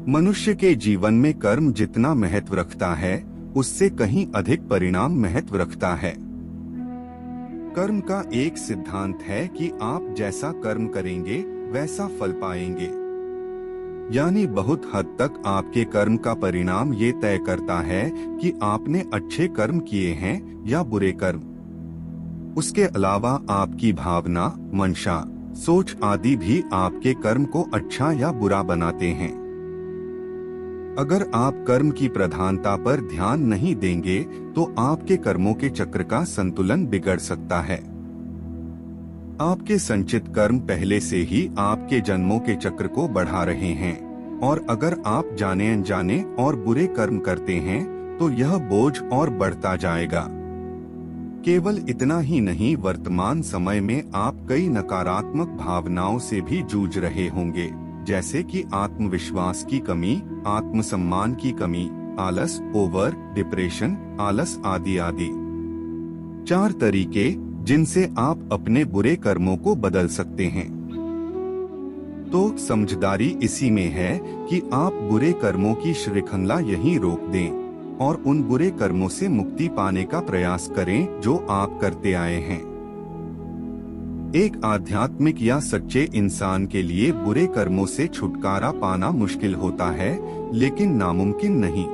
मनुष्य के जीवन में कर्म जितना महत्व रखता है, उससे कहीं अधिक परिणाम महत्व रखता है। कर्म का एक सिद्धांत है कि आप जैसा कर्म करेंगे वैसा फल पाएंगे। यानी बहुत हद तक आपके कर्म का परिणाम ये तय करता है कि आपने अच्छे कर्म किए हैं या बुरे कर्म। उसके अलावा आपकी भावना, मंशा, सोच आदि भी आपके कर्म को अच्छा या बुरा बनाते हैं। अगर आप कर्म की प्रधानता पर ध्यान नहीं देंगे तो आपके कर्मों के चक्र का संतुलन बिगड़ सकता है। आपके संचित कर्म पहले से ही आपके जन्मों के चक्र को बढ़ा रहे हैं, और अगर आप जाने अनजाने और बुरे कर्म करते हैं तो यह बोझ और बढ़ता जाएगा। केवल इतना ही नहीं, वर्तमान समय में आप कई नकारात्मक भावनाओं से भी जूझ रहे होंगे, जैसे कि आत्मविश्वास की कमी, आत्मसम्मान की कमी, आलस, ओवर, डिप्रेशन, आलस आदि आदि। 4 तरीके जिनसे आप अपने बुरे कर्मों को बदल सकते हैं। तो समझदारी इसी में है कि आप बुरे कर्मों की श्रृंखला यहीं रोक दें और उन बुरे कर्मों से मुक्ति पाने का प्रयास करें जो आप करते आए हैं। एक आध्यात्मिक या सच्चे इंसान के लिए बुरे कर्मों से छुटकारा पाना मुश्किल होता है, लेकिन नामुमकिन नहीं।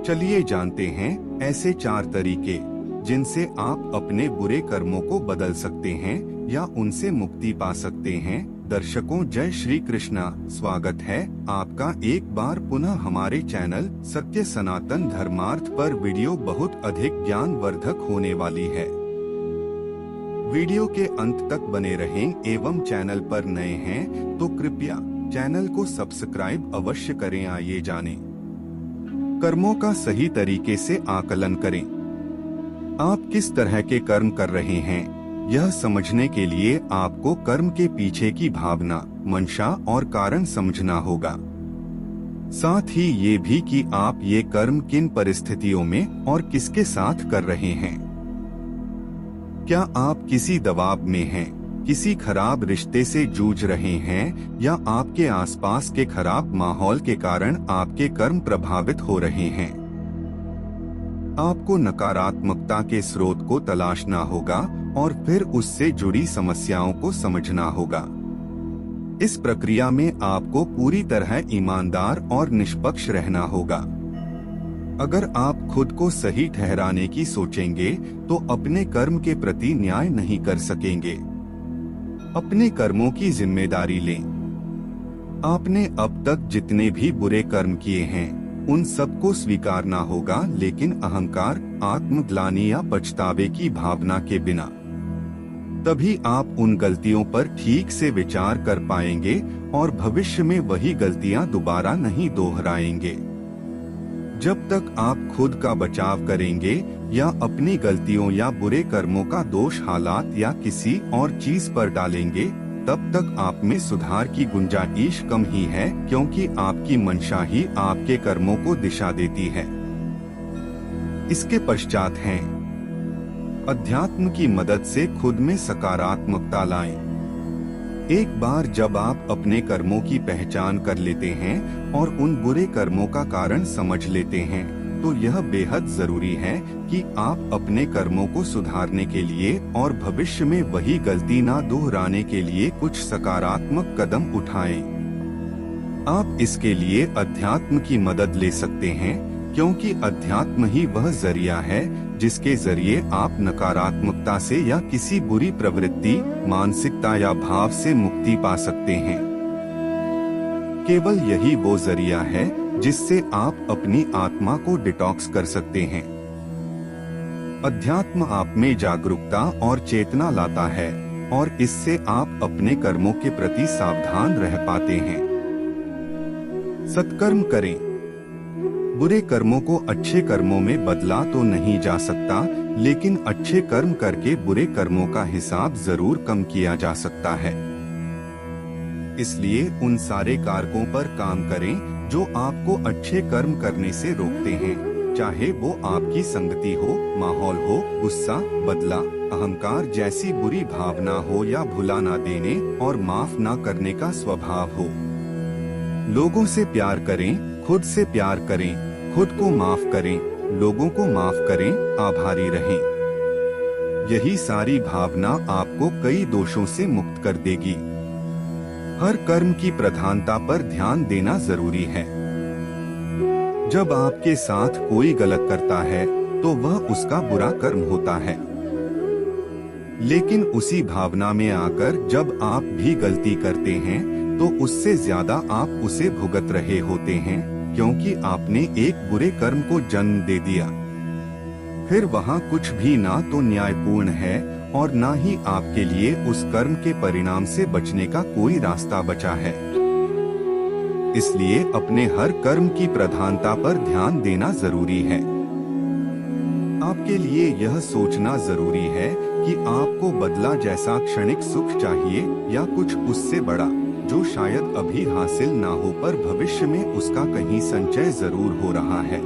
चलिए जानते हैं ऐसे 4 तरीके जिनसे आप अपने बुरे कर्मों को बदल सकते हैं या उनसे मुक्ति पा सकते हैं। दर्शकों, जय श्री कृष्णा। स्वागत है आपका एक बार पुनः हमारे चैनल सत्य सनातन धर्मार्थ पर। वीडियो बहुत अधिक ज्ञानवर्धक होने वाली है। वीडियो के अंत तक बने रहें एवं चैनल पर नए हैं तो कृपया चैनल को सब्सक्राइब अवश्य करें। आइए जानें, कर्मों का सही तरीके से आकलन करें। आप किस तरह के कर्म कर रहे हैं, यह समझने के लिए आपको कर्म के पीछे की भावना, मंशा और कारण समझना होगा। साथ ही ये भी कि आप ये कर्म किन परिस्थितियों में और किसके साथ कर रहे हैं। क्या आप किसी दबाव में हैं, किसी खराब रिश्ते से जूझ रहे हैं, या आपके आसपास के खराब माहौल के कारण आपके कर्म प्रभावित हो रहे हैं। आपको नकारात्मकता के स्रोत को तलाशना होगा और फिर उससे जुड़ी समस्याओं को समझना होगा। इस प्रक्रिया में आपको पूरी तरह ईमानदार और निष्पक्ष रहना होगा। अगर आप खुद को सही ठहराने की सोचेंगे तो अपने कर्म के प्रति न्याय नहीं कर सकेंगे। अपने कर्मों की जिम्मेदारी लें। आपने अब तक जितने भी बुरे कर्म किए हैं उन सबको स्वीकारना होगा, लेकिन अहंकार, आत्मग्लानि या पछतावे की भावना के बिना। तभी आप उन गलतियों पर ठीक से विचार कर पाएंगे और भविष्य में वही गलतियां दोबारा नहीं दोहराएंगे। जब तक आप खुद का बचाव करेंगे या अपनी गलतियों या बुरे कर्मों का दोष हालात या किसी और चीज पर डालेंगे, तब तक आप में सुधार की गुंजाइश कम ही है, क्योंकि आपकी मंशा ही आपके कर्मों को दिशा देती है। इसके पश्चात हैं अध्यात्म की मदद से खुद में सकारात्मकता लाएं। एक बार जब आप अपने कर्मों की पहचान कर लेते हैं और उन बुरे कर्मों का कारण समझ लेते हैं, तो यह बेहद जरूरी है कि आप अपने कर्मों को सुधारने के लिए और भविष्य में वही गलती ना दोहराने के लिए कुछ सकारात्मक कदम उठाएं। आप इसके लिए अध्यात्म की मदद ले सकते हैं, क्योंकि अध्यात्म ही वह जरिया है जिसके जरिए आप नकारात्मकता से या किसी बुरी प्रवृत्ति, मानसिकता या भाव से मुक्ति पा सकते हैं। केवल यही वो जरिया है जिससे आप अपनी आत्मा को डिटॉक्स कर सकते हैं। अध्यात्म आप में जागरूकता और चेतना लाता है और इससे आप अपने कर्मों के प्रति सावधान रह पाते हैं। सत्कर्म करें। बुरे कर्मों को अच्छे कर्मों में बदला तो नहीं जा सकता, लेकिन अच्छे कर्म करके बुरे कर्मों का हिसाब जरूर कम किया जा सकता है। इसलिए उन सारे कारकों पर काम करें जो आपको अच्छे कर्म करने से रोकते हैं, चाहे वो आपकी संगति हो, माहौल हो, गुस्सा, बदला, अहंकार जैसी बुरी भावना हो या भुला ना देने और माफ ना करने का स्वभाव हो। लोगों से प्यार करें, खुद से प्यार करें, खुद को माफ करें, लोगों को माफ करें, आभारी रहें। यही सारी भावना आपको कई दोषों से मुक्त कर देगी। हर कर्म की प्रधानता पर ध्यान देना जरूरी है। जब आपके साथ कोई गलत करता है तो वह उसका बुरा कर्म होता है, लेकिन उसी भावना में आकर जब आप भी गलती करते हैं तो उससे ज्यादा आप उसे भुगत रहे होते हैं, क्योंकि आपने एक बुरे कर्म को जन्म दे दिया। फिर वहाँ कुछ भी ना तो न्यायपूर्ण है और ना ही आपके लिए उस कर्म के परिणाम से बचने का कोई रास्ता बचा है। इसलिए अपने हर कर्म की प्रधानता पर ध्यान देना जरूरी है। आपके लिए यह सोचना जरूरी है कि आपको बदला जैसा क्षणिक सुख चाहिए या कुछ उससे बड़ा, जो शायद अभी हासिल ना हो पर भविष्य में उसका कहीं संचय जरूर हो रहा है।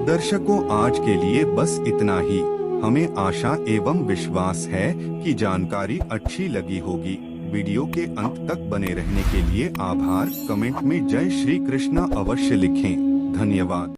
दर्शकों, आज के लिए बस इतना ही। हमें आशा एवं विश्वास है कि जानकारी अच्छी लगी होगी। वीडियो के अंत तक बने रहने के लिए आभार। कमेंट में जय श्री कृष्णा अवश्य लिखें। धन्यवाद।